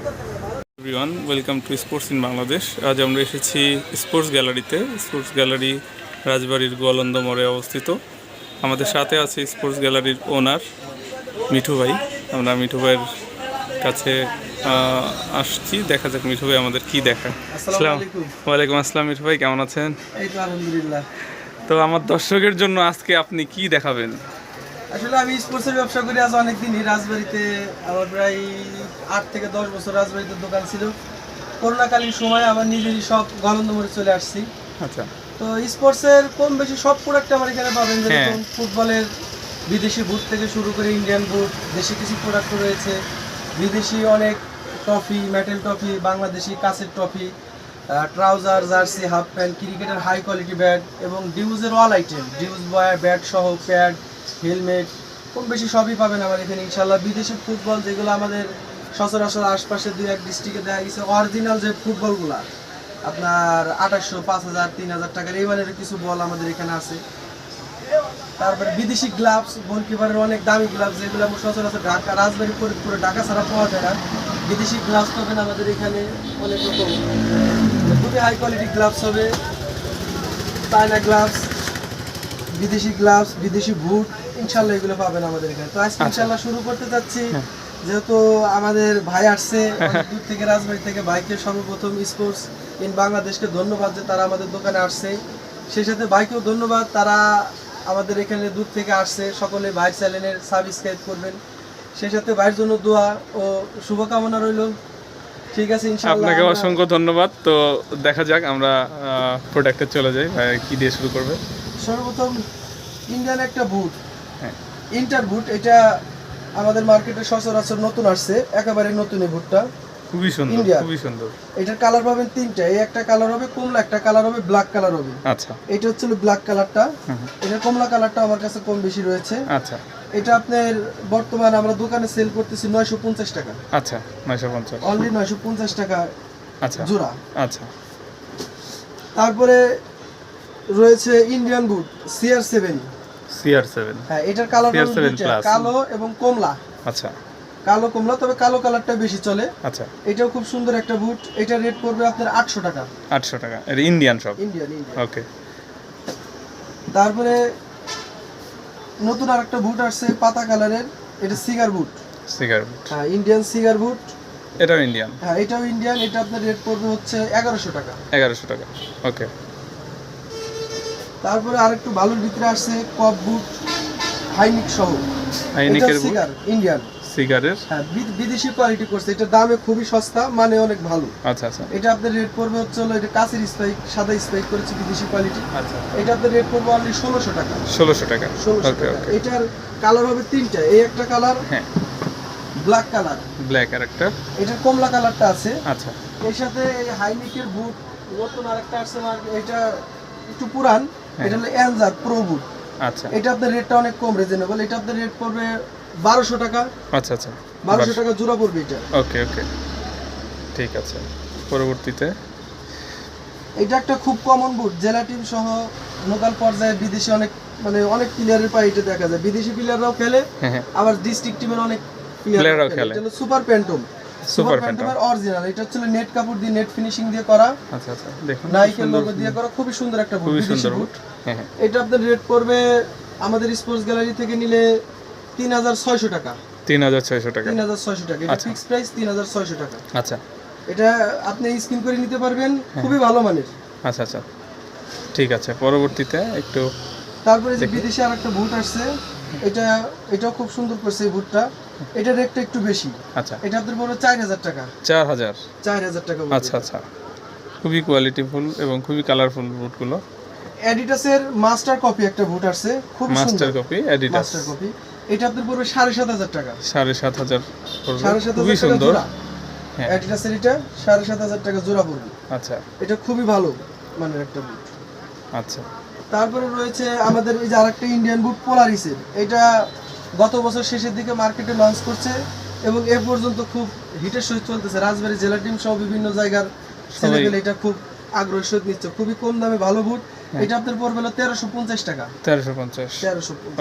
Everyone, welcome to sports in Bangladesh. আজ আমরা এসেছি স্পোর্টস গ্যালারিতে। স্পোর্টস গ্যালারি রাজবাড়ির গোয়ালন্দ মোড়ে অবস্থিত। আমাদের সাথে আছে স্পোর্টস গ্যালারির ওনার মিঠু ভাই। আমরা মিঠু ভাইয়ের কাছে আসছি, দেখা যাক মিঠু ভাই আমাদের কি দেখায়। ওয়ালাইকুম আসসালাম। মিঠু ভাই কেমন আছেন? এই তো আলহামদুলিল্লাহ। তো আমার দর্শকের জন্য আজকে আপনি কি দেখাবেন? আসলে আমি স্পোর্টসের ব্যবসা করি আজ অনেকদিনই। রাজবাড়িতে আমার প্রায় 8 থেকে 10 বছর রাজবাড়িতে দোকান ছিল। করোনাকালীন সময় আমার নিজেরই সব গলন্দ মোড়ে চলে আসছি। আচ্ছা, তো স্পোর্টসের কম বেশি সব প্রোডাক্ট আমার এখানে পাবেন, যেরকম ফুটবলের বিদেশি বুট থেকে শুরু করে ইন্ডিয়ান বুট, দেশি কিছু প্রোডাক্ট রয়েছে, বিদেশি অনেক ট্রফি, মেটাল ট্রফি, বাংলাদেশি কাঁচের trophy, trouser, jersey, half pant, ক্রিকেটের হাই কোয়ালিটি ব্যাট এবং ডিউজের অল আইটেম, ডিউজ বয় ব্যাট সহ প্যাড, হেলমেট, কম বেশি সবই পাবেন আমার এখানে ইনশাল্লাহ। বিদেশি ফুটবল যেগুলো আমাদের সচরাচর আশপাশে 2-1 ডিস্ট্রিক্টে দেখা গেছে, অরিজিনাল যে ফুটবলগুলা আপনার 2800, 5000, 3000 টাকার এই মানের কিছু বল আমাদের এখানে আছে। তারপরে বিদেশি গ্লাভস, গোলকিপারের অনেক দামি গ্লাভস, যেগুলো আমরা সচরাচর ঢাকা, রাজবাড়ি, ফরিদপুরে, ঢাকা ছাড়া পাওয়া যায় না। বিদেশি গ্লাভস পাবেন আমাদের এখানে অনেক রকম, খুবই হাই কোয়ালিটি গ্লাভস হবে, চায়না গ্লাভস, বিদেশি গ্লাভস, বিদেশি বুট, ইনশাল্লাহ এগুলো পাবেন আমাদের এখানে। তো আজকে ইনশাল্লাহ শুরু করতে চাচ্ছি, যেহেতু আমাদের ভাই আসছে অনেক দূর থেকে, রাজবাড়ি থেকে। ভাইকে সর্বপ্রথম স্পোর্টস ইন বাংলাদেশকে ধন্যবাদ যে তারা আমাদের দোকানে আসছে। সেই সাথে ভাইকেও ধন্যবাদ, তারা আমাদের এখানে দূর থেকে আসছে। সকলে ভাইয়ের চ্যানেলের সাবস্ক্রাইব করবেন। সেই সাথে ভাইয়ের জন্য দোয়া ও শুভকামনা রইল। ঠিক আছে, ইনশাআল্লাহ। আপনাকে অসংখ্য ধন্যবাদ। তো দেখা যাক, আমরা প্রোডাক্টে চলে যাই। ভাই কি দিয়ে শুরু করবে? সর্বপ্রথম ইন্ডিয়ান একটা বুট, হ্যাঁ, ইন্টার বুট, এটা আমাদের মার্কেটে সচরাচর নতুন আসছে, একেবারে নতুন এই বুটটা, খুবই সুন্দর, ইন্ডিয়ান। খুবই সুন্দর। এটার কালার পাবেন 3টা, এই একটা কালার হবে কমলা, একটা কালার হবে ব্ল্যাক কালার হবে। আচ্ছা, এটা হচ্ছে ব্ল্যাক কালারটা, এটা কমলা কালারটা আমার কাছে কম বেশি রয়েছে। আচ্ছা, এটা আপনার বর্তমানে আমরা দোকানে সেল করতেছি 950 টাকা। আচ্ছা, 950, অনলি 950 টাকা আচ্ছা জোড়া। আচ্ছা, তারপরে রয়েছে ইন্ডিয়ান বুট CR7। CR7, হ্যাঁ, এটার কালার CR7 প্লাস, কালো এবং কমলা। আচ্ছা, কালো কমলা, তবে কালো কালারটা বেশি চলে। আচ্ছা, এটাও খুব সুন্দর একটা বুট। এটা রেট পড়বে আপনার 800 টাকা। 800 টাকা। এটা ইন্ডিয়ান সব? ইন্ডিয়ান। ওকে। তারপরে নতুন আরেকটা বুট আসছে পাতা কালারের, এটা সিগার বুট। সিগার বুট? হ্যাঁ, ইন্ডিয়ান সিগার বুট। এটাও ইন্ডিয়ান? হ্যাঁ, এটাও ইন্ডিয়ান। এটা আপনার রেট পড়বে হচ্ছে 1100 টাকা। 1100 টাকা, ওকে। তারপরে আরেকটু ভালোর ভিতরে আসছে কপ বুট, হাইনিক সহ। হাইনিকের বুট, সিগার ইন্ডিয়ান, সিগারের। হ্যাঁ, বিদেশি কোয়ালিটি করছে। এটা দামে খুবই সস্তা, মানে অনেক ভালো। আচ্ছা, আচ্ছা, এটা আপনার রেট পড়বে হচ্ছে হলো, এটা কাচের স্পাইক, সাদা স্পাইক করেছে, বিদেশি কোয়ালিটি। আচ্ছা, এটা আপনার রেট পড়বে অনলি 1600 টাকা। 1600 টাকা, 1600 ওকে, টাকা। ওকে। এটার কালার হবে 3টা, এই একটা কালার, হ্যাঁ, ব্ল্যাক কালার, ব্ল্যাক আর একটা, এটার কমলা কালারটা আছে। আচ্ছা, এর সাথে এই হাইনিকের বুট নতুন আরেকটা আসছে, এটা একটু পুরান, এটা হলো এনজার প্রো বুট। আচ্ছা, এটা আপনার রেটটা অনেক কম, রিজনেবল। এটা আপনার রেট পড়বে 1200 টাকা। আচ্ছা, আচ্ছা, 1200 টাকা জোড়া পড়বে এটা। ওকে, ওকে, ঠিক আছে। পরবর্তীতে এটা একটা খুব কমন বুট, জেলাটিন সহ লোকাল পর্যায়ে বিদেশি অনেক, মানে অনেক প্লেয়ারের পায়ে এটা দেখা যায়। বিদেশি প্লেয়াররাও খেলে, আবার ডিস্ট্রিক্ট টিমের অনেক প্লেয়াররাও খেলে। এটা হলো সুপার প্যান্টম, সুপার প্যান্টমের অরিজিনাল। এটা হচ্ছে নেট কাপড় দিয়ে, নেট ফিনিশিং দিয়ে করা। আচ্ছা, আচ্ছা, দেখুন, নাইকের লোগো দিয়ে করা, খুবই সুন্দর একটা বুট, খুবই বিদেশি সুন্দর বুট। বুট। হ্যাঁ, হ্যাঁ, এটা আপনাদের রেট পড়বে আমাদের স্পোর্টস গ্যালারি থেকে নিলে 3600 টাকা। 3600 টাকা, 3600 টাকা। এটা ফিক্স প্রাইস 3600 টাকা। আচ্ছা। এটা আপনি স্ক্রিন করে নিতে পারবেন, খুবই ভালো মানের। আচ্ছা, আচ্ছা, ঠিক আছে। পরবর্তীতে একটু তারপরে যে বিদেশি আরেকটা বুট আসছে, এটাও খুব সুন্দর করছে এই বুটটা। এটা রেটটা একটু বেশি। আচ্ছা, এটা আপনাদের পড়বে 4000 টাকা। 4000? 4000 টাকা। আচ্ছা, আচ্ছা, খুবই কোয়ালিটিফুল এবং খুবই কালারফুল বুটগুলো। অ্যাডিডাসের মাস্টার কপি একটা বুট আসছে, খুব সুন্দর। Master copy Adidas, master copy. এটা আপনাদের পড়বে 7500 টাকা। 7500 পড়বে, 7500 খুবই টাকা সুন্দর। জোড়া। হ্যাঁ, অ্যাডিডাসের এটা 7500 টাকা জোড়া পড়বে। আচ্ছা, এটা খুবই ভালো মানের একটা বুট। আচ্ছা, তারপরে রয়েছে আমাদের এই যে আরেকটা ইন্ডিয়ান বুট পোলারিসের। এটা গত বছর শেষের দিকে মার্কেটে লঞ্চ করছে এবং এ পর্যন্ত খুব হিটের সহিত চলতেছে। রাজবাড়ী জেলা টিম সহ বিভিন্ন জায়গার ছেলেপেলে এটা খুব আগ্রহের সহিত নিচ্ছে। খুবই কম দামে ভালো বুট। এটা আপনার পড়বে 1350 টাকা। 1350,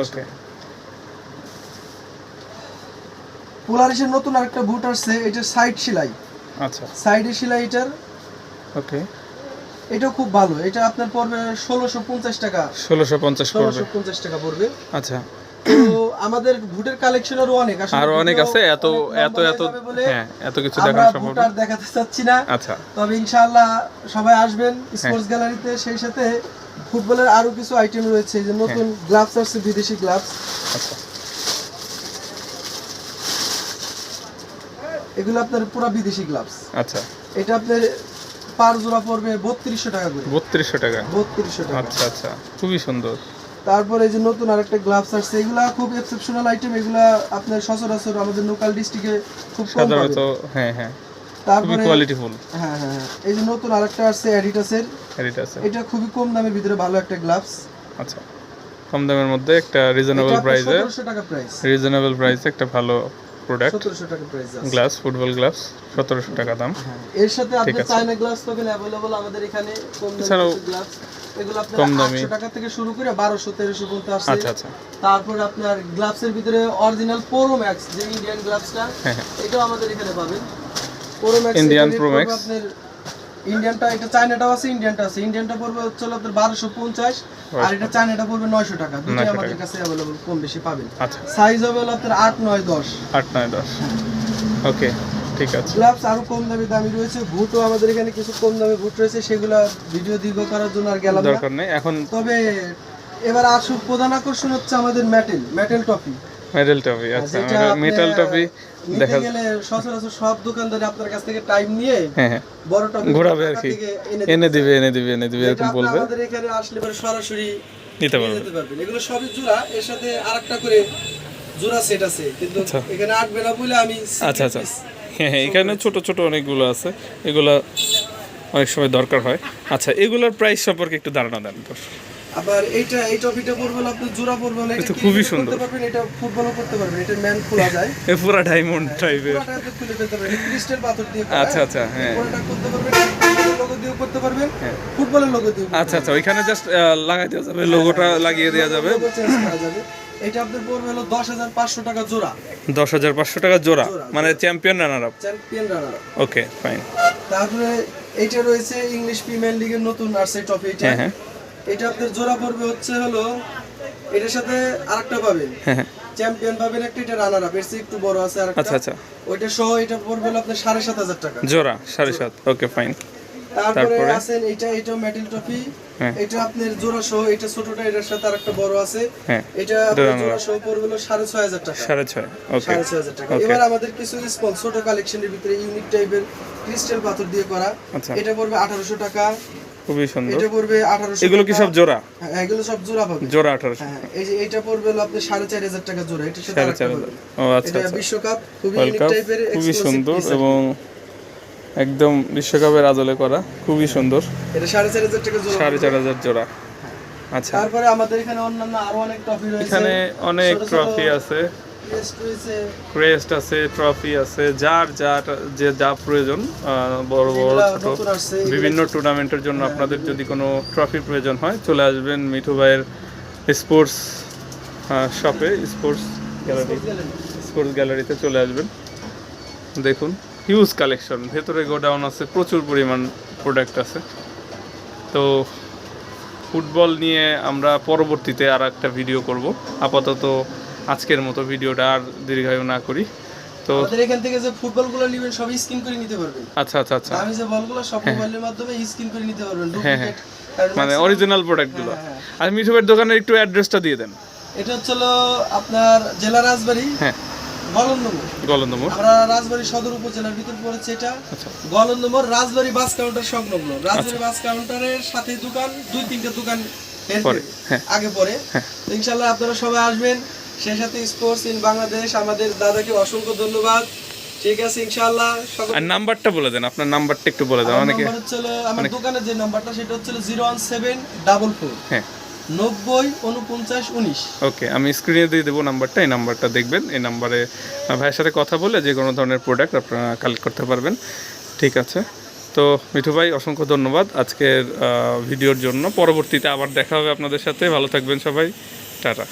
ওকে। পোলারিসের নতুন আরেকটা বুট আসছে, এটা সাইড সেলাই। আচ্ছা সাইডে সেলাই এটার, ওকে। এটাও খুব ভালো। এটা আপনার পড়বে 1650 টাকা। 1650 পড়বে। 1650 টাকা পড়বে। আচ্ছা, তো আমাদের বুটের কালেকশন আরো অনেক, আসলে আরো অনেক ভিডিও আছে, এত অনেক এত লম্বা এত হয়ে যাবে বলে হ্যাঁ, এত কিছু আমরা দেখানো সম্ভব বুট না। আর দেখাতে চাচ্ছি না। আচ্ছা তবে ইনশাআল্লাহ সবাই আসবেন স্পোর্টস গ্যালারিতে। সেই সাথে ফুটবলের আরো কিছু আইটেম রয়েছে, যে নতুন গ্লাভস আসছে, বিদেশি গ্লাভস। আচ্ছা এগুলো আপনার পুরো বিদেশি গ্লাভস। আচ্ছা, এটা আপনার পার জোড়া পড়বে 3200 টাকা করে। 3200 টাকা। 3200 টাকা। আচ্ছা আচ্ছা, খুবই সুন্দর। তারপরে এই যে নতুন আরেকটা গ্লাভস আসছে, এগুলা খুব এক্সেপশনাল আইটেম। এগুলা আপনার সচরাচর আমাদের লোকাল ডিস্ট্রিক্টে খুব কম সাধারণত পাবেন। হ্যাঁ হ্যাঁ, খুবই তারপরে কোয়ালিটিফুল। হ্যাঁ হ্যাঁ হ্যাঁ, এই যে নতুন আরেকটা আসছে অ্যাডিডাসের। এটা আছে। এটা খুবই কম দামের ভিতরে ভালো একটা গ্লাভস। আচ্ছা, কম দামের মধ্যে একটা রিজনেবল এটা প্রাইসে, 1700 টাকা প্রাইস। রিজনেবল প্রাইসে একটা ভালো প্রোডাক্ট 1700 টাকা প্রাইস আছে। গ্লাস, ফুটবল গ্লাভস 1700 টাকা দাম। এর সাথে আপনি আছে। চায়না গ্লাভস পাবেন अवेलेबल আমাদের এখানে কম এছাড়াও দামের গ্লাভস। এগুলো আপনার কম দামি। 800 টাকা থেকে শুরু করে 1200 1300 পর্যন্ত আসে। আচ্ছা আচ্ছা, তারপর আপনার গ্লাভসের ভিতরে অরিজিনাল প্রো ম্যাক্স যে ইন্ডিয়ান গ্লাভসটা, হ্যাঁ হ্যাঁ, এটাও আমাদের এখানে পাবেন। Pro max, Indian Pro Max। আপনার ইন্ডিয়ানটা, এটা চায়নাটাও আছে, ইন্ডিয়ানটা আছে। ইন্ডিয়ানটা পড়বে হচ্ছে আপনার 1250, আর এটা চায়নাটা পড়বে 900 টাকা। দুটোই 900 আমাদের টাকা। কাছে अवेलेबल, কম বেশি পাবেন। আচ্ছা, সাইজ হবে হলো আপনার 8 9 10। 8 9 10। ওকে, ঠিক আছে। গ্লাভস আরো কম দামি রয়েছে। বুটও আমাদের এখানে কিছু কম দামি বুট রয়েছে, সেগুলো ভিডিও দীর্ঘ করার জন্য আর গেলাম না। দরকার নেই এখন। তবে এবার আসল প্রধান আকর্ষণ হচ্ছে আমাদের মেটাল টপি। মেটাল টপি, আচ্ছা, যেটা আপনি মেটাল টপি নিতে দেখা গেলে সচরাচর সব দোকানদার আপনার কাছ থেকে টাইম নিয়ে হ্যাঁ হ্যাঁ, বড় টপি ঘোরাবে আর কি, এনে দিবে এরকম বলবে, আমাদের এখানে আসলে পরে সরাসরি নিতে নিয়ে পারবে। যেতে পারবেন। এগুলো সবই জোড়া, এর সাথে আরেকটা করে জোড়া সেট আছে, কিন্তু আচ্ছা। এখানে আটবে না বলে আমি আচ্ছা আচ্ছা, হ্যাঁ হ্যাঁ, এখানে ছোট ছোট অনেকগুলো আছে, এগুলা অনেক সময় দরকার হয়। আচ্ছা, এগুলোর প্রাইস সম্পর্কে একটু ধারণা দেন তো। আবার এই টপিটা পড়বে হলো আপনার জোড়া পড়বে হলো, এটা এটা খুবই কিভাবে সুন্দর। করতে পারবেন, এটা ফুটবলও করতে পারবেন। এটা ম্যান খোলা যায়, এ পুরো ডায়মন্ড টাইপের। পুরোটা আপনি খুলে ফেলতে পারবেন, ক্রিস্টাল পাথর দিয়ে করা। আচ্ছা আচ্ছা, হ্যাঁ পুরোটা করতে পারবেন, ফুটবলের লোগো দিয়েও করতে পারবেন, ফুটবলের লোগো দিয়েও করতে আচ্ছা আচ্ছা, ওইখানে জাস্ট লাগাই দেওয়া যাবে, লোগোটা লাগিয়ে দেওয়া যাবে। লোগো চেঞ্জ করা যাবে। এটা আপনার পড়বে হলো 10500 টাকা জোড়া। 10,500 টাকা জোড়া, মানে champion runner up. Champion runner. Okay, fine. তারপরে এটা রয়েছে ইংলিশ প্রিমিয়ার লিগের নতুন আসছে টপি। এটা হ্যাঁ হ্যাঁ এটা আপনার জোড়া পড়বে হচ্ছে হলো, এটার সাথে আরেকটা পাবেন, হ্যাঁ হ্যাঁ, চ্যাম্পিয়ন পাবেন একটা, এটা রানার আপ, এর চেয়ে একটু বড় আছে আরেকটা। আচ্ছা আচ্ছা, ওইটা সহ এটা পড়বে হলো আপনার 7500 টাকা জোড়া 7.5। ওকে, ফাইন। তারপরে তারপরে? আছেন এটা মেটাল টপি। হ্যাঁ। এটা আপনার জোড়া সহ, এটা ছোটটা, এটার সাথে আরেকটা বড় আছে। হ্যাঁ, এটা আপনার জোড়া সহ পড়বে হলো 6500 টাকা। 6.5। ওকে 6500 টাকা। ওকে, এবার আমাদের কিছু স্পঞ্জ ছোট কালেকশনের ভিতরে ইউনিক টাইপের ক্রিস্টাল পাথর দিয়ে করা, আচ্ছা, এটা পড়বে 1800 টাকা। খুবই সুন্দর। এটা পড়বে 1800 এগুলো কি টাকা। সব জোড়া? হ্যাঁ, এগুলো সব জোড়া পাবে। জোড়া 1800। হ্যাঁ, এই যে এটা পড়বে হলো আপনার 4500 টাকা জোড়া। এটার সাথে আরেকটা 4.5। পাবেন। ও আচ্ছা এটা আচ্ছা, বিশ্বকাপ, খুবই ওয়ার্ল্ড ইউনিক কাপ, টাইপের খুবই এক্সক্লুসিভ সুন্দর পিস। এবং একদম বিশ্বকাপের আদলে করা, খুবই সুন্দর। এটা 4500 টাকা জোড়া। 4,500 জোড়া। আচ্ছা, তারপরে আমাদের এখানে অন্যান্য আরো অনেক টপি রয়েছে। এখানে অনেক ছোট ছোট ট্রফি আছে, crest রয়েছে। ক্রেস্ট আছে, ট্রফি আছে, যার যা প্রয়োজন, বড় বড় যেগুলা ছোট নতুন আসছে, এগুলা বিভিন্ন টুর্নামেন্টের জন্য আপনাদের যদি কোনো ট্রফির প্রয়োজন হয়, চলে আসবেন মিঠু ভাইয়ের স্পোর্টস শপে, স্পোর্টস গ্যালারিতে চলে আসবেন। দেখুন, হিউজ কালেকশন, ভেতরে গোডাউন আছে, প্রচুর পরিমাণ প্রোডাক্ট আছে। তো ফুটবল নিয়ে আমরা পরবর্তীতে আর একটা ভিডিও করব। আপাতত আজকের মতো ভিডিওটা আর দীর্ঘায়ু না করি। তো আমাদের এখান থেকে যে ফুটবলগুলো নেবেন সব স্ক্রিন করে নিতে পারবেন। আচ্ছা আচ্ছা আচ্ছা, আমি যে বলগুলো সব মোবাইলের মাধ্যমে স্ক্রিন করে নিতে পারবেন, হ্যাঁ, হ্যাঁ। ডুপ্লিকেট। কারণ মানে maximum- অরিজিনাল প্রোডাক্টগুলো। হ্যাঁ, আর মিঠু ভাইয়ের দোকানের একটু অ্যাড্রেসটা দিয়ে দেন। এটা হচ্ছে হলো আপনার জেলা রাজবাড়ী, হ্যাঁ, গলন্দমোড়। গলন্দমোড়। আমরা রাজবাড়ী সদর উপজেলার ভিতর পড়েছে এটা। আচ্ছা, গলন্দমোড় রাজবাড়ী বাস কাউন্টার সংলগ্ন। রাজবাড়ী বাস কাউন্টারের সাথে দোকান, 2-3টা দোকান পরে, হ্যাঁ। আগে পরে। হ্যাঁ। তো ইনশাআল্লাহ আপনারা সবাই আসবেন। সেই সাথে স্পোর্টস ইন বাংলাদেশ আমাদের দাদাকে অসংখ্য ধন্যবাদ। ঠিক আছে, ইনশাআল্লাহ। আর নাম্বারটা বলে দেন, আপনার নাম্বারটা একটু বলে দেন। আমার অনেকে, নাম্বার হচ্ছে হলো, আমার দোকানের যে নাম্বারটা সেটা হচ্ছে হলো 01744 হ্যাঁ, 90 49 19। ওকে, আমি স্ক্রিনে দিয়ে দেবো নাম্বারটা, এই নাম্বারটা দেখবেন। এই নাম্বারে ভাইয়ের সাথে কথা বলে যে কোনো ধরনের প্রোডাক্ট আপনারা কালেক্ট করতে পারবেন। ঠিক আছে, তো মিঠু ভাই অসংখ্য ধন্যবাদ আজকের ভিডিওর জন্য। পরবর্তীতে আবার দেখা হবে আপনাদের সাথে। ভালো থাকবেন সবাই, টাটা।